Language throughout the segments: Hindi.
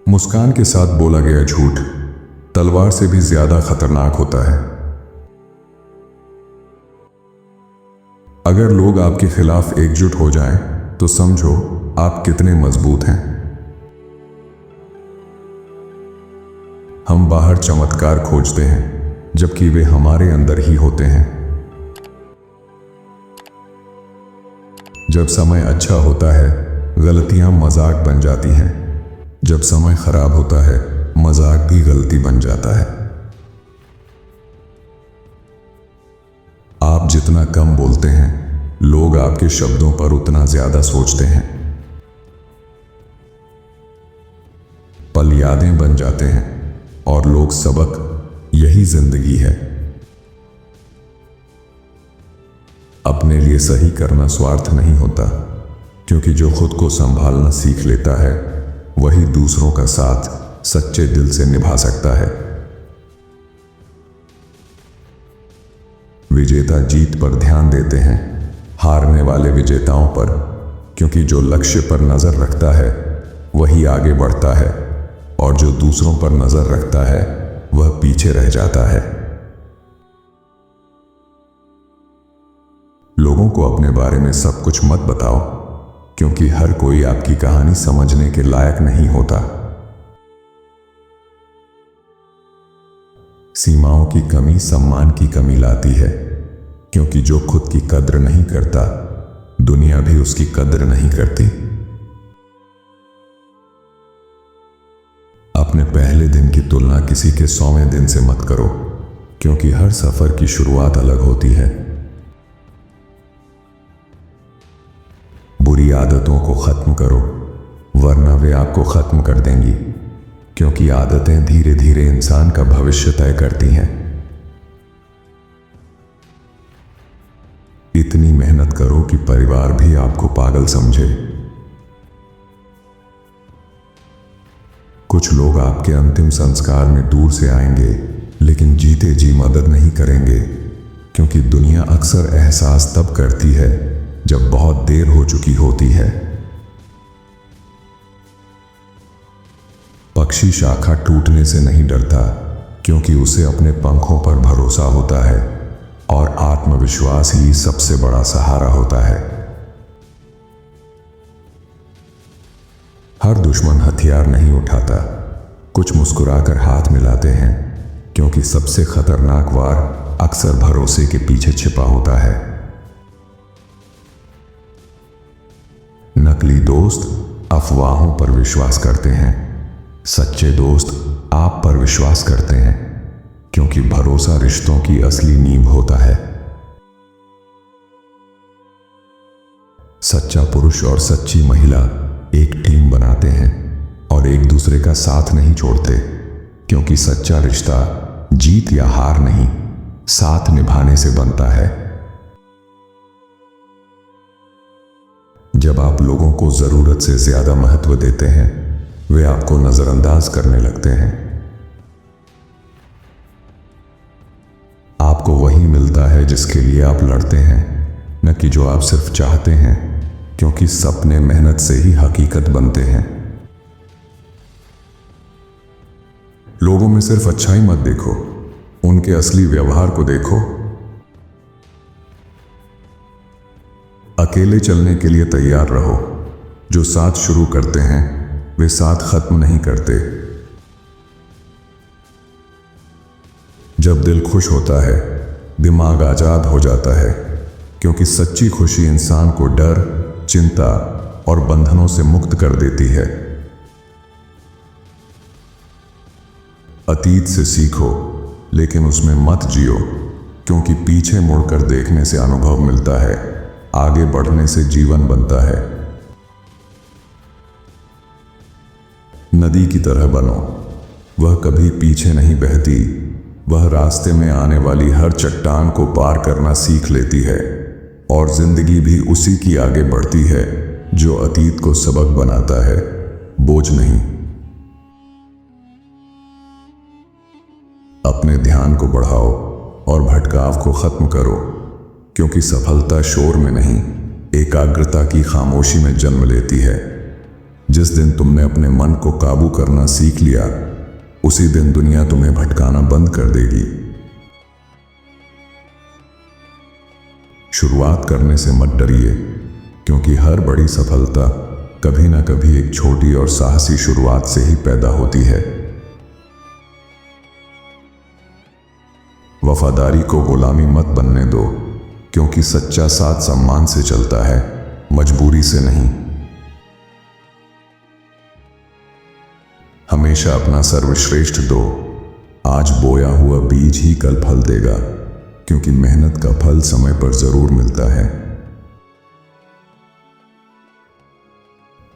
मुस्कान के साथ बोला गया झूठ तलवार से भी ज्यादा खतरनाक होता है। अगर लोग आपके खिलाफ एकजुट हो जाएं, तो समझो आप कितने मजबूत हैं। हम बाहर चमत्कार खोजते हैं, जबकि वे हमारे अंदर ही होते हैं। जब समय अच्छा होता है, गलतियां मजाक बन जाती हैं। जब समय खराब होता है, मजाक भी गलती बन जाता है। आप जितना कम बोलते हैं, लोग आपके शब्दों पर उतना ज्यादा सोचते हैं। पल यादें बन जाते हैं और लोग सबक, यही जिंदगी है। अपने लिए सही करना स्वार्थ नहीं होता, क्योंकि जो खुद को संभालना सीख लेता है, वही दूसरों का साथ सच्चे दिल से निभा सकता है। विजेता जीत पर ध्यान देते हैं, हारने वाले विजेताओं पर, क्योंकि जो लक्ष्य पर नजर रखता है वही आगे बढ़ता है, और जो दूसरों पर नजर रखता है वह पीछे रह जाता है। लोगों को अपने बारे में सब कुछ मत बताओ, क्योंकि हर कोई आपकी कहानी समझने के लायक नहीं होता। सीमाओं की कमी सम्मान की कमी लाती है, क्योंकि जो खुद की कद्र नहीं करता, दुनिया भी उसकी कद्र नहीं करती। अपने पहले दिन की तुलना किसी के 100वें दिन से मत करो, क्योंकि हर सफर की शुरुआत अलग होती है। बुरी आदतों को खत्म करो, वरना वे आपको खत्म कर देंगी, क्योंकि आदतें धीरे धीरे इंसान का भविष्य तय करती हैं। इतनी मेहनत करो कि परिवार भी आपको पागल समझे। कुछ लोग आपके अंतिम संस्कार में दूर से आएंगे, लेकिन जीते जी मदद नहीं करेंगे, क्योंकि दुनिया अक्सर एहसास तब करती है जब बहुत देर हो चुकी होती है। पक्षी शाखा टूटने से नहीं डरता, क्योंकि उसे अपने पंखों पर भरोसा होता है, और आत्मविश्वास ही सबसे बड़ा सहारा होता है। हर दुश्मन हथियार नहीं उठाता, कुछ मुस्कुराकर हाथ मिलाते हैं, क्योंकि सबसे खतरनाक वार अक्सर भरोसे के पीछे छिपा होता है। नकली दोस्त अफवाहों पर विश्वास करते हैं, सच्चे दोस्त आप पर विश्वास करते हैं, क्योंकि भरोसा रिश्तों की असली नींव होता है। सच्चा पुरुष और सच्ची महिला एक टीम बनाते हैं और एक दूसरे का साथ नहीं छोड़ते, क्योंकि सच्चा रिश्ता जीत या हार नहीं, साथ निभाने से बनता है। जब आप लोगों को जरूरत से ज्यादा महत्व देते हैं, वे आपको नजरअंदाज करने लगते हैं। आपको वही मिलता है जिसके लिए आप लड़ते हैं, न कि जो आप सिर्फ चाहते हैं, क्योंकि सपने मेहनत से ही हकीकत बनते हैं। लोगों में सिर्फ अच्छाई मत देखो, उनके असली व्यवहार को देखो। अकेले चलने के लिए तैयार रहो, जो साथ शुरू करते हैं वे साथ खत्म नहीं करते। जब दिल खुश होता है, दिमाग आजाद हो जाता है, क्योंकि सच्ची खुशी इंसान को डर, चिंता और बंधनों से मुक्त कर देती है। अतीत से सीखो, लेकिन उसमें मत जियो, क्योंकि पीछे मुड़कर देखने से अनुभव मिलता है, आगे बढ़ने से जीवन बनता है। नदी की तरह बनो, वह कभी पीछे नहीं बहती, वह रास्ते में आने वाली हर चट्टान को पार करना सीख लेती है, और जिंदगी भी उसी की आगे बढ़ती है जो अतीत को सबक बनाता है, बोझ नहीं। अपने ध्यान को बढ़ाओ और भटकाव को खत्म करो, क्योंकि सफलता शोर में नहीं, एकाग्रता की खामोशी में जन्म लेती है। जिस दिन तुमने अपने मन को काबू करना सीख लिया, उसी दिन दुनिया तुम्हें भटकाना बंद कर देगी। शुरुआत करने से मत डरिए, क्योंकि हर बड़ी सफलता कभी ना कभी एक छोटी और साहसी शुरुआत से ही पैदा होती है। वफादारी को गुलामी मत बनने दो, क्योंकि सच्चा साथ सम्मान से चलता है, मजबूरी से नहीं। हमेशा अपना सर्वश्रेष्ठ दो। आज बोया हुआ बीज ही कल फल देगा, क्योंकि मेहनत का फल समय पर जरूर मिलता है।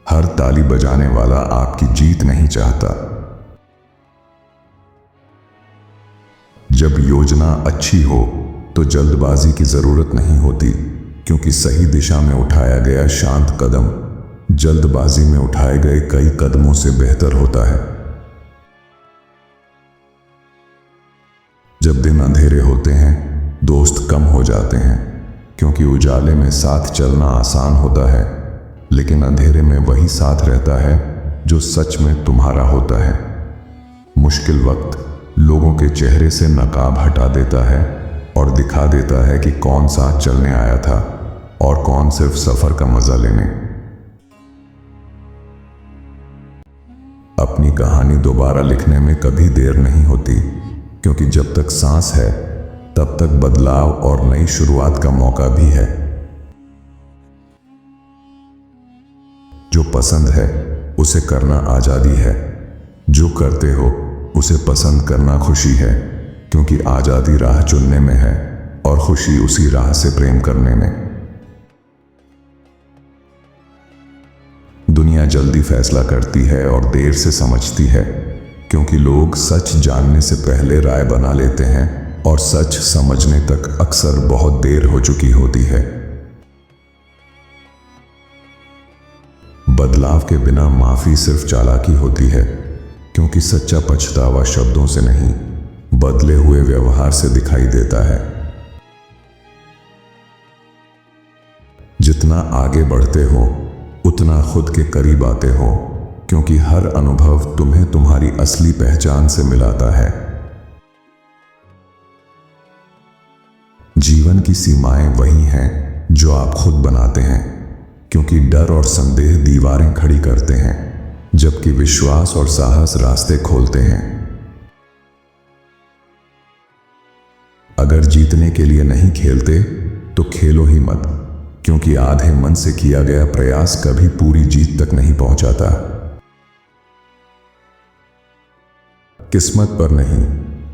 हर ताली बजाने वाला आपकी जीत नहीं चाहता। जब योजना अच्छी हो तो जल्दबाजी की जरूरत नहीं होती, क्योंकि सही दिशा में उठाया गया शांत कदम जल्दबाजी में उठाए गए कई कदमों से बेहतर होता है। जब दिन अंधेरे होते हैं, दोस्त कम हो जाते हैं, क्योंकि उजाले में साथ चलना आसान होता है, लेकिन अंधेरे में वही साथ रहता है जो सच में तुम्हारा होता है। मुश्किल वक्त लोगों के चेहरे से नकाब हटा देता है और दिखा देता है कि कौन साथ चलने आया था और कौन सिर्फ सफर का मजा लेने। अपनी कहानी दोबारा लिखने में कभी देर नहीं होती, क्योंकि जब तक सांस है तब तक बदलाव और नई शुरुआत का मौका भी है। जो पसंद है उसे करना आजादी है, जो करते हो उसे पसंद करना खुशी है, क्योंकि आजादी राह चुनने में है और खुशी उसी राह से प्रेम करने में। दुनिया जल्दी फैसला करती है और देर से समझती है, क्योंकि लोग सच जानने से पहले राय बना लेते हैं और सच समझने तक अक्सर बहुत देर हो चुकी होती है। बदलाव के बिना माफी सिर्फ चालाकी होती है, क्योंकि सच्चा पछतावा शब्दों से नहीं, बदले हुए व्यवहार से दिखाई देता है। जितना आगे बढ़ते हो उतना खुद के करीब आते हो, क्योंकि हर अनुभव तुम्हें तुम्हारी असली पहचान से मिलाता है। जीवन की सीमाएं वही हैं जो आप खुद बनाते हैं, क्योंकि डर और संदेह दीवारें खड़ी करते हैं, जबकि विश्वास और साहस रास्ते खोलते हैं। अगर जीतने के लिए नहीं खेलते तो खेलो ही मत, क्योंकि आधे मन से किया गया प्रयास कभी पूरी जीत तक नहीं पहुंचाता। किस्मत पर नहीं,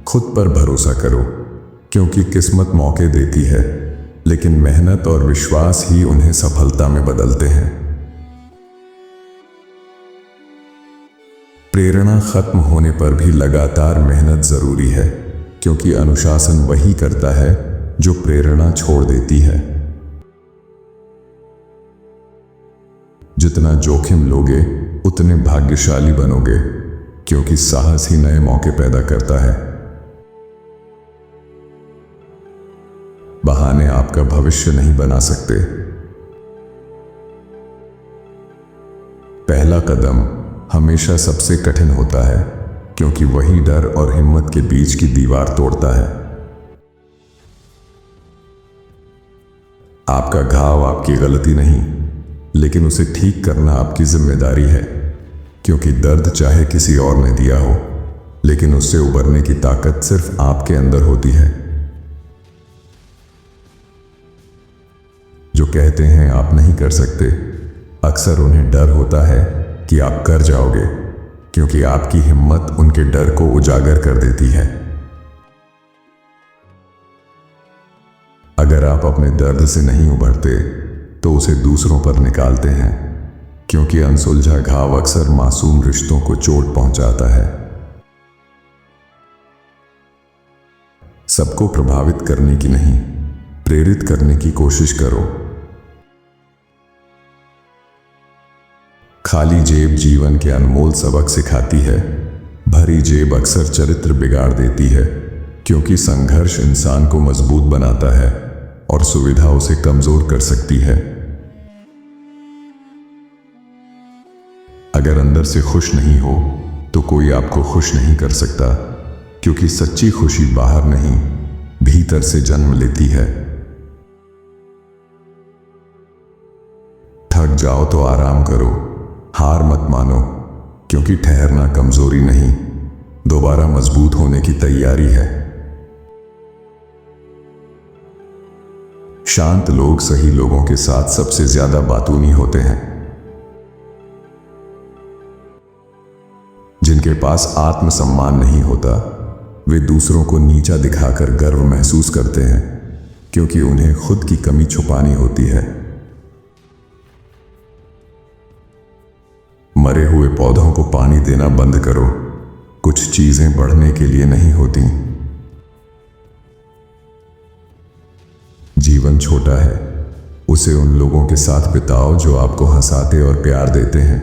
खुद पर भरोसा करो, क्योंकि किस्मत मौके देती है, लेकिन मेहनत और विश्वास ही उन्हें सफलता में बदलते हैं। प्रेरणा खत्म होने पर भी लगातार मेहनत जरूरी है, क्योंकि अनुशासन वही करता है जो प्रेरणा छोड़ देती है। जितना जोखिम लोगे उतने भाग्यशाली बनोगे, क्योंकि साहस ही नए मौके पैदा करता है। बहाने आपका भविष्य नहीं बना सकते। पहला कदम हमेशा सबसे कठिन होता है, क्योंकि वही डर और हिम्मत के बीच की दीवार तोड़ता है। आपका घाव आपकी गलती नहीं, लेकिन उसे ठीक करना आपकी जिम्मेदारी है, क्योंकि दर्द चाहे किसी और ने दिया हो, लेकिन उससे उबरने की ताकत सिर्फ आपके अंदर होती है। जो कहते हैं आप नहीं कर सकते, अक्सर उन्हें डर होता है कि आप कर जाओगे, क्योंकि आपकी हिम्मत उनके डर को उजागर कर देती है। अगर आप अपने दर्द से नहीं उभरते तो उसे दूसरों पर निकालते हैं, क्योंकि अनसुलझा घाव अक्सर मासूम रिश्तों को चोट पहुंचाता है। सबको प्रभावित करने की नहीं, प्रेरित करने की कोशिश करो। खाली जेब जीवन के अनमोल सबक सिखाती है, भरी जेब अक्सर चरित्र बिगाड़ देती है, क्योंकि संघर्ष इंसान को मजबूत बनाता है और सुविधा उसे कमजोर कर सकती है। अगर अंदर से खुश नहीं हो तो कोई आपको खुश नहीं कर सकता, क्योंकि सच्ची खुशी बाहर नहीं, भीतर से जन्म लेती है। थक जाओ तो आराम करो, हार मत मानो, क्योंकि ठहरना कमजोरी नहीं, दोबारा मजबूत होने की तैयारी है। शांत लोग सही लोगों के साथ सबसे ज्यादा बातूनी होते हैं। जिनके पास आत्मसम्मान नहीं होता वे दूसरों को नीचा दिखाकर गर्व महसूस करते हैं, क्योंकि उन्हें खुद की कमी छुपानी होती है। मरे हुए पौधों को पानी देना बंद करो, कुछ चीजें बढ़ने के लिए नहीं होती। जीवन छोटा है, उसे उन लोगों के साथ बिताओ जो आपको हंसाते और प्यार देते हैं,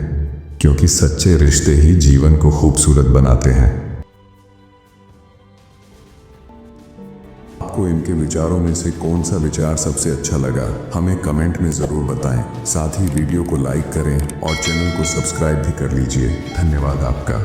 क्योंकि सच्चे रिश्ते ही जीवन को खूबसूरत बनाते हैं। आपको इनके विचारों में से कौन सा विचार सबसे अच्छा लगा, हमें कमेंट में जरूर बताएं। साथ ही वीडियो को लाइक करें और चैनल को सब्सक्राइब भी कर लीजिए। धन्यवाद आपका।